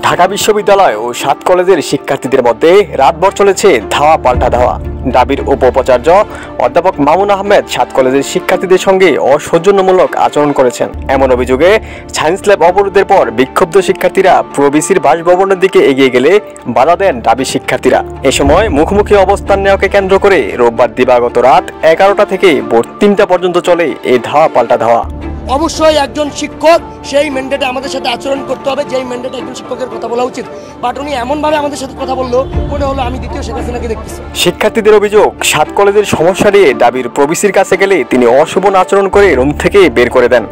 ঢাকা বিশ্ববিদ্যালয় ও ৭ কলেজের শিক্ষার্থীদের মধ্যে রাতভর চলেছে ধাওয়া পাল্টা ধাওয়া। ডাবির উপ-উপাচার্য অধ্যাপক মামুন আহমেদ ৭ কলেজের শিক্ষার্থীদের সঙ্গে অসৌজন্যমূলক আচরণ করেছেন এমন অভিযোগে সায়েন্স ল্যাব অবরোধের পর বিক্ষুব্ধ শিক্ষার্থীরা প্রবিসির বাসভবনের দিকে এগিয়ে গেলে বাধা দেন ডাবি শিক্ষার্থীরা। এ সময় মুখোমুখি অবস্থান নেওয়াকে কেন্দ্র করে রোববার দিবাগত রাত ১১টা থেকে ভোর ৩টা পর্যন্ত চলে এই ধাওয়া পাল্টা ধাওয়া। অবশ্যই একজন শিক্ষক সেই ম্যান্ডেটে আমাদের সাথে আচরণ করতে হবে, যেই ম্যান্ডেটে একজন শিক্ষকের কথা বলা উচিত। বাট উনি এমনভাবে আমাদের সাথে কথা বললো, মনে হলো আমি দ্বিতীয় শেখ হাসিনাকে দেখতেছি। শিক্ষার্থীদের অভিযোগ, ৭ কলেজের সমস্যা নিয়ে ডাবির প্রবিসির কাছে গেলে তিনি অশোভন আচরণ করে রুম থেকে বের করে দেন।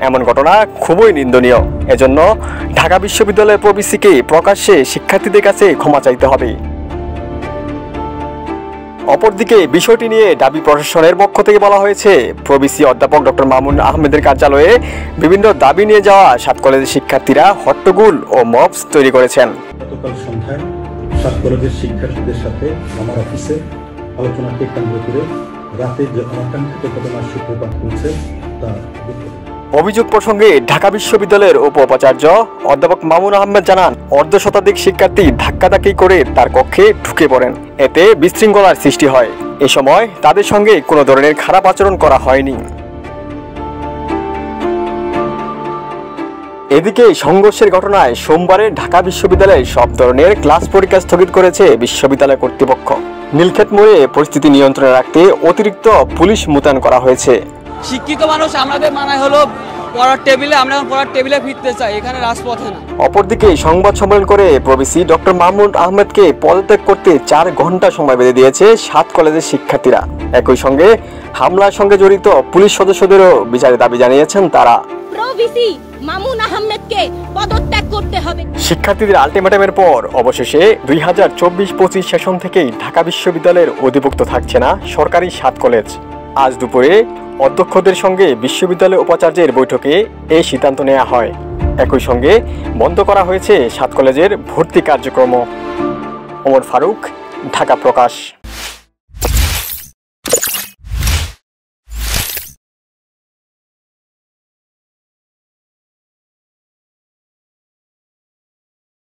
এমন ঘটনা খুবই নিন্দনীয়। এজন্য ঢাকা বিশ্ববিদ্যালয়ের প্রবিসিকে প্রকাশ্যে শিক্ষার্থীদের কাছে ক্ষমা চাইতে হবে। অপরদিকে বিষয়টি নিয়ে ডাবি প্রশাসনের পক্ষ থেকে বলা হয়েছে, প্রবিসি অধ্যাপক ডক্টর মামুন আহমেদের কার্যালয়ে বিভিন্ন দাবি নিয়ে যাওয়া ৭ কলেজের শিক্ষার্থীরা হট্টগোল ও মবস তৈরি করেছেন। গতকাল সন্ধ্যায় ৭ কলেজের শিক্ষার্থীদের সাথে আমার অফিসে আলোচনাকে কেন্দ্র করে রাতে যে অনাকাঙ্ক্ষিত ঘটনার সূত্রপাত হয়েছে তা অভিযোগ প্রসঙ্গে ঢাকা বিশ্ববিদ্যালয়ের উপ-উপাচার্য অধ্যাপক মামুন আহমেদ জানান, অর্ধশতাধিক শিক্ষার্থী ধাক্কাধাক্কি করে তার কক্ষে ঢুকে পড়েন। এতে বিশৃঙ্খলার সৃষ্টি হয়। এ সময় তাদের সঙ্গে কোনো ধরনের খারাপ আচরণ করা হয়নি। এদিকে সংঘর্ষের ঘটনায় সোমবারে ঢাকা বিশ্ববিদ্যালয়ের সব ধরনের ক্লাস পরীক্ষা স্থগিত করেছে বিশ্ববিদ্যালয় কর্তৃপক্ষ। নীলক্ষেত মোড়ে পরিস্থিতি নিয়ন্ত্রণে রাখতে অতিরিক্ত পুলিশ মোতায়েন করা হয়েছে। শিক্ষিত মানুষ আমাদের মানায় হলো পড়ার টেবিলে, আমরা পড়ার টেবিলে ফিরতে চাই, এখানে রাজপথে না। অপরদিকে সংবাদ সম্মেলন করে প্রবিসি ডক্টর মামুন আহমেদকে পদত্যাগ করতে ৪ ঘন্টা সময় বেঁধে দিয়েছে ৭ কলেজের শিক্ষার্থীরা। একই সঙ্গে হামলার সঙ্গে জড়িত পুলিশ সদস্যদেরও বিচারের দাবি জানিয়েছেন তারা। প্রবিসি মামুন আহমেদকে পদত্যাগ করতে হবে। শিক্ষার্থীদের আলটিমেটামের পর অবশেষে ২০২৪-২৫ সেশন থেকেই ঢাকা বিশ্ববিদ্যালয়ের অধিভুক্ত থাকছে না সরকারি ৭ কলেজ। আজ দুপুরে অধ্যক্ষদের সঙ্গে বিশ্ববিদ্যালয় উপাচার্যের বৈঠকে এই সিদ্ধান্ত নেওয়া হয়। একই সঙ্গে বন্ধ করা হয়েছে ৭ কলেজের ভর্তি কার্যক্রম। ওমর ফারুক, ঢাকা প্রকাশ।